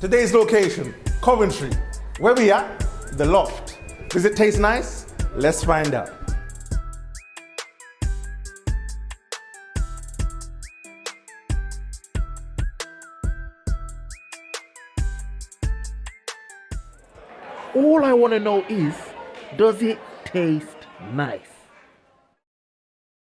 Today's location, Coventry. Where we at? The Loft. Does it taste nice? Let's find out. All I want to know is, does it taste nice?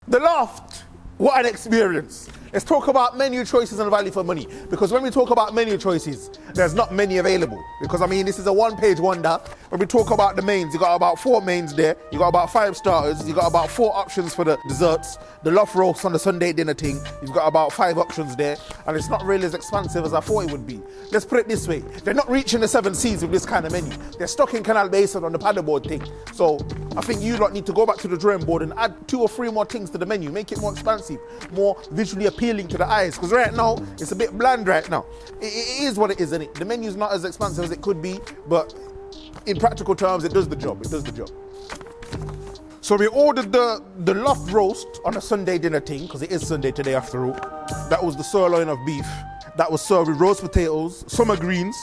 The Loft. What an experience. Let's talk about menu choices and value for money. Because when we talk about menu choices, there's not many available. Because I mean, this is a one-page wonder. When we talk about the mains, you got about 4 mains there. You got about 5 starters. You got about 4 options for the desserts. The Loft roast on the Sunday dinner thing. You've got about 5 options there. And it's not really as expansive as I thought it would be. Let's put it this way. They're not reaching the 7 seas with this kind of menu. They're stuck in Canal Basin on the paddleboard thing. So I think you lot need to go back to the drawing board and add 2 or 3 more things to the menu. Make it more expansive, more visually appealing to the eyes. Because right now, it's a bit bland right now. It is what it is, isn't it? The menu's not as expansive as it could be, but in practical terms, it does the job. It does the job. So we ordered the Loft roast on a Sunday dinner thing, because it is Sunday today after all. That was the sirloin of beef. That was served with roast potatoes, summer greens,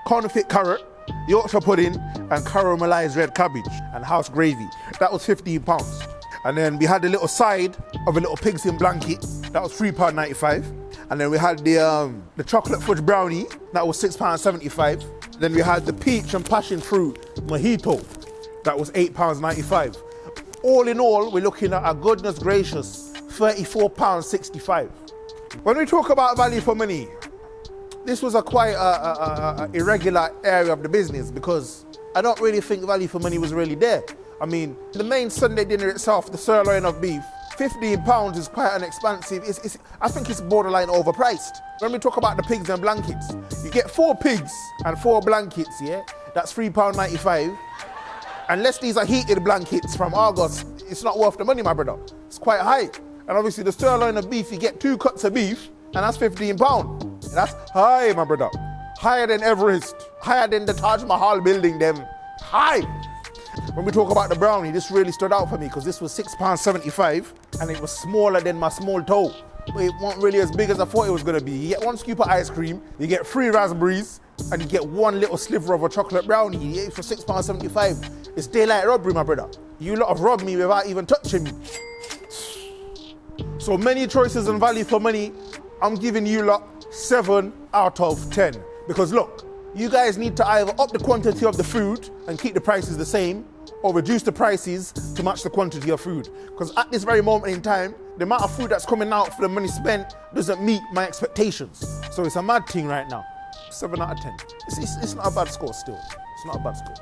confit carrot, Yorkshire pudding, and caramelized red cabbage, and house gravy. That was £15. And then we had a little side of a little pigs in blanket. That was £3.95. And then we had the chocolate fudge brownie. That was £6.75. Then we had the peach and passion fruit mojito. That was £8.95. All in all, we're looking at a goodness gracious £34.65. When we talk about value for money, this was a quite irregular area of the business because I don't really think value for money was really there. I mean, the main Sunday dinner itself, the sirloin of beef, £15 is quite an expensive, I think it's borderline overpriced. When we talk about the pigs and blankets, you get 4 pigs and 4 blankets, yeah? That's £3.95. Unless these are heated blankets from August, it's not worth the money, my brother. It's quite high. And obviously the sirloin of beef, you get 2 cuts of beef, and that's £15. That's high, my brother. Higher than Everest, higher than the Taj Mahal building, them. High. When we talk about the brownie, this really stood out for me because this was £6.75 and it was smaller than my small toe. But it wasn't really as big as I thought it was going to be. You get 1 scoop of ice cream, you get 3 raspberries, and you get 1 little sliver of a chocolate brownie. You eat for £6.75. It's daylight robbery, my brother. You lot have robbed me without even touching me. So many choices and value for money. I'm giving you lot 7 out of 10. Because look, you guys need to either up the quantity of the food and keep the prices the same, or reduce the prices to match the quantity of food. Because at this very moment in time, the amount of food that's coming out for the money spent doesn't meet my expectations. So it's a mad thing right now. 7 out of 10. It's not a bad score still. It's not a bad score.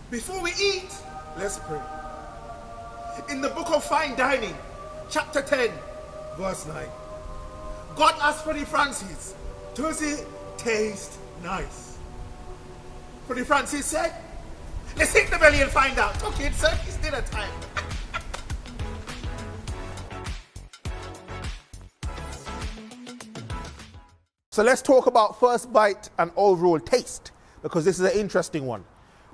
Before we eat, let's pray. In the book of Fine Dining, chapter 10, verse 9. God asked Freddie Francis, does it taste nice? Freddie Francis said, let's hit the belly and find out. Okay, sir, it's dinner time. So let's talk about first bite and overall taste, because this is an interesting one.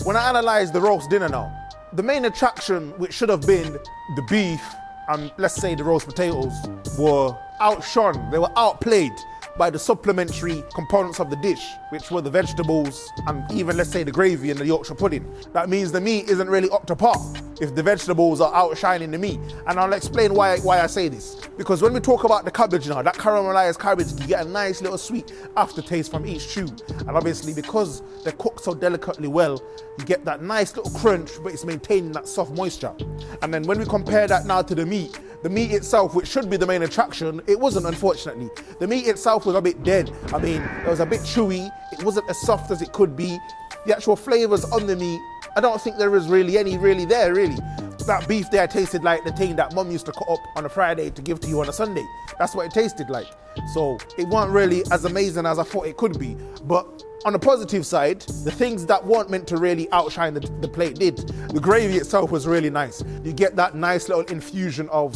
When I analyze the roast dinner now, the main attraction, which should have been the beef and let's say the roast potatoes, were outshone, they were outplayed by the supplementary components of the dish, which were the vegetables and even, let's say, the gravy and the Yorkshire pudding. That means the meat isn't really up to par if the vegetables are outshining the meat. And I'll explain why I say this. Because when we talk about the cabbage now, that caramelized cabbage, you get a nice little sweet aftertaste from each chew. And obviously, because they're cooked so delicately well, you get that nice little crunch, but it's maintaining that soft moisture. And then when we compare that now to the meat itself, which should be the main attraction, it wasn't, unfortunately. The meat itself was a bit dead. I mean, it was a bit chewy. It wasn't as soft as it could be. The actual flavors on the meat, I don't think there was really any there. That beef there tasted like the thing that mum used to cut up on a Friday to give to you on a Sunday. That's what it tasted like. So it wasn't really as amazing as I thought it could be. But on the positive side, the things that weren't meant to really outshine the plate did. The gravy itself was really nice. You get that nice little infusion of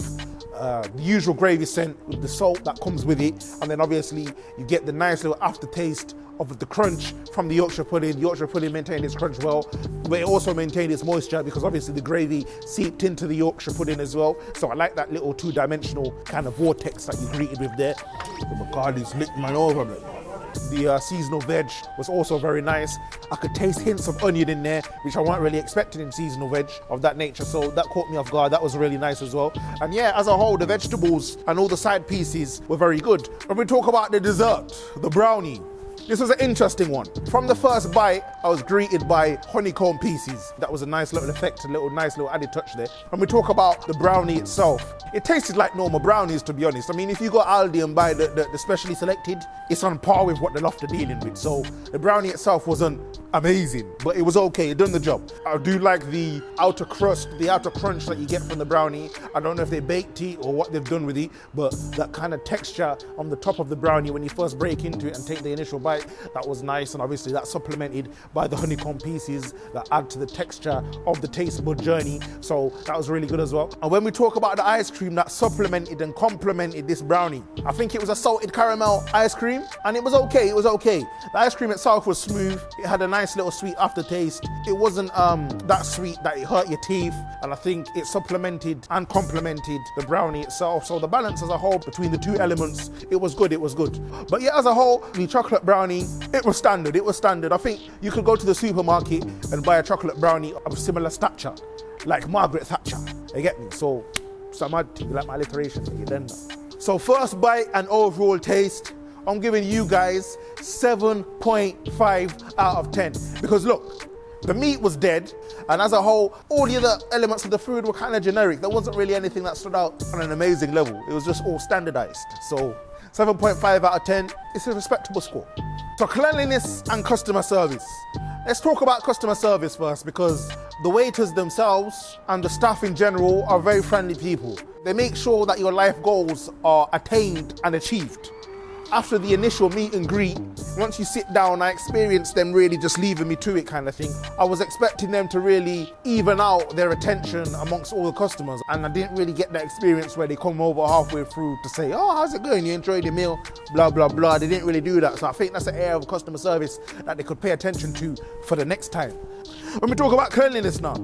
the usual gravy scent with the salt that comes with it, and then obviously you get the nice little aftertaste of the crunch from the Yorkshire pudding. Yorkshire pudding maintained its crunch well, but it also maintained its moisture because obviously the gravy seeped into the Yorkshire pudding as well. So I like that little two-dimensional kind of vortex that you greeted with there. The McCarthy's licked mine over, man. The seasonal veg was also very nice. I could taste hints of onion in there, which I weren't really expecting in seasonal veg of that nature. So that caught me off guard. That was really nice as well. And yeah, as a whole, the vegetables and all the side pieces were very good. When we talk about the dessert, the brownie, this was an interesting one. From the first bite, I was greeted by honeycomb pieces. That was a nice little effect, nice little added touch there. When we talk about the brownie itself, it tasted like normal brownies, to be honest. I mean, if you go Aldi and buy the specially selected, it's on par with what the Loft are dealing with. So the brownie itself wasn't amazing, but it was okay, it done the job. I do like the outer crust, the outer crunch that you get from the brownie. I don't know if they baked it or what they've done with it, but that kind of texture on the top of the brownie when you first break into it and take the initial bite, that was nice, and obviously that's supplemented by the honeycomb pieces that add to the texture of the taste bud journey. So that was really good as well. And when we talk about the ice cream that supplemented and complemented this brownie, I think it was a salted caramel ice cream, and it was okay, it was okay. The ice cream itself was smooth, it had a nice little sweet aftertaste. It wasn't that sweet that it hurt your teeth, and I think it supplemented and complemented the brownie itself. So the balance as a whole between the two elements, it was good, it was good. But yeah, as a whole, the chocolate brownie, it was standard, it was standard. I think you could go to the supermarket and buy a chocolate brownie of similar stature, like Margaret Thatcher, you get me? So I'm like my alliteration, you then. So first bite and overall taste, I'm giving you guys 7.5 out of 10. Because look, the meat was dead, and as a whole, all the other elements of the food were kind of generic. There wasn't really anything that stood out on an amazing level. It was just all standardized. So 7.5 out of 10, it's a respectable score. So cleanliness and customer service. Let's talk about customer service first, because the waiters themselves and the staff in general are very friendly people. They make sure that your life goals are attained and achieved. After the initial meet and greet, once you sit down, I experienced them really just leaving me to it kind of thing. I was expecting them to really even out their attention amongst all the customers, and I didn't really get that experience where they come over halfway through to say, oh, how's it going? You enjoyed your meal? Blah, blah, blah. They didn't really do that. So I think that's an area of customer service that they could pay attention to for the next time. When we talk about cleanliness now,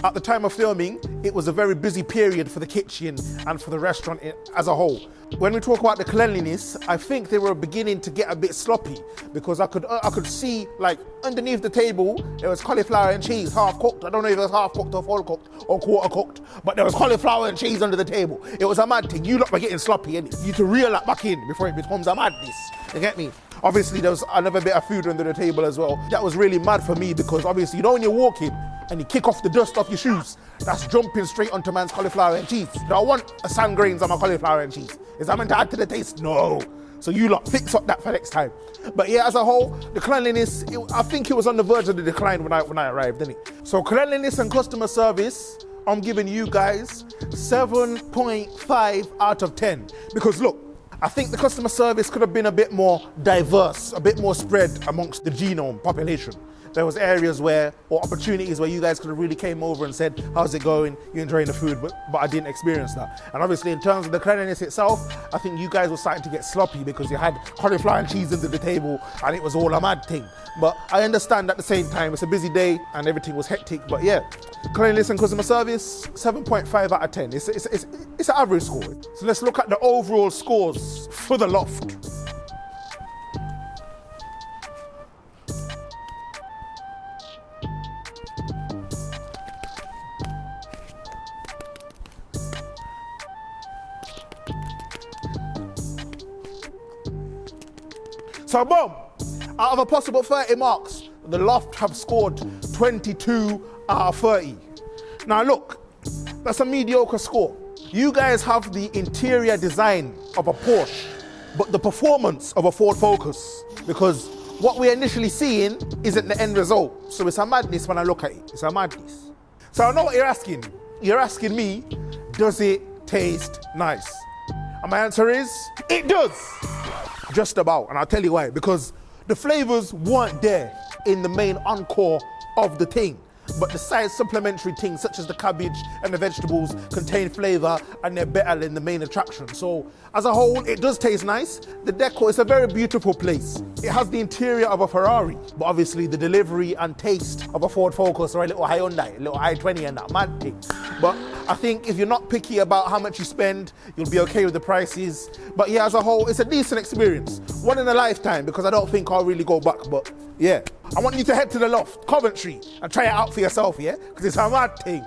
at the time of filming, it was a very busy period for the kitchen and for the restaurant as a whole. When we talk about the cleanliness, I think they were beginning to get a bit sloppy, because I could see, like, underneath the table there was cauliflower and cheese half cooked. I don't know if it was half cooked or full cooked or quarter cooked, but there was cauliflower and cheese under the table. It was a mad thing. You lot were getting sloppy, and you need to reel that back in before it becomes a madness. You get me? Obviously there was another bit of food under the table as well. That was really mad for me, because obviously, you know, when you're walking and you kick off the dust off your shoes, that's jumping straight onto man's cauliflower and cheese. Do I want a sand grains on my cauliflower and cheese? Is that meant to add to the taste? No. So you lot fix up that for next time. But yeah, as a whole, the cleanliness, I think it was on the verge of the decline when I arrived, didn't it? So cleanliness and customer service, I'm giving you guys 7.5 out of 10. Because look, I think the customer service could have been a bit more diverse, a bit more spread amongst the genome population. There was areas or opportunities where you guys could have really came over and said, how's it going? You enjoying the food? But I didn't experience that. And obviously in terms of the cleanliness itself, I think you guys were starting to get sloppy because you had cauliflower and cheese under the table and it was all a mad thing. But I understand at the same time, it's a busy day and everything was hectic. But yeah, cleanliness and customer service, 7.5 out of 10. It's an average score. So let's look at the overall scores for the Loft. So boom, out of a possible 30 marks, the Loft have scored 22 out of 30. Now look, that's a mediocre score. You guys have the interior design of a Porsche, but the performance of a Ford Focus, because what we're initially seeing isn't the end result. So it's a madness when I look at it, it's a madness. So I know what you're asking. You're asking me, does it taste nice? And my answer is, it does. Just about, and I'll tell you why. Because the flavors weren't there in the main encore of the thing. but the side supplementary things such as the cabbage and the vegetables contain flavour and they're better than the main attraction. So as a whole, it does taste nice. The decor is a very beautiful place. It has the interior of a Ferrari, but obviously the delivery and taste of a Ford Focus or a little Hyundai, a little i20 and that mad thing. But I think if you're not picky about how much you spend, you'll be okay with the prices. But yeah, as a whole, it's a decent experience. One in a lifetime, because I don't think I'll really go back, but yeah. I want you to head to the Loft, Coventry, and try it out for yourself, yeah? Because it's a mad thing.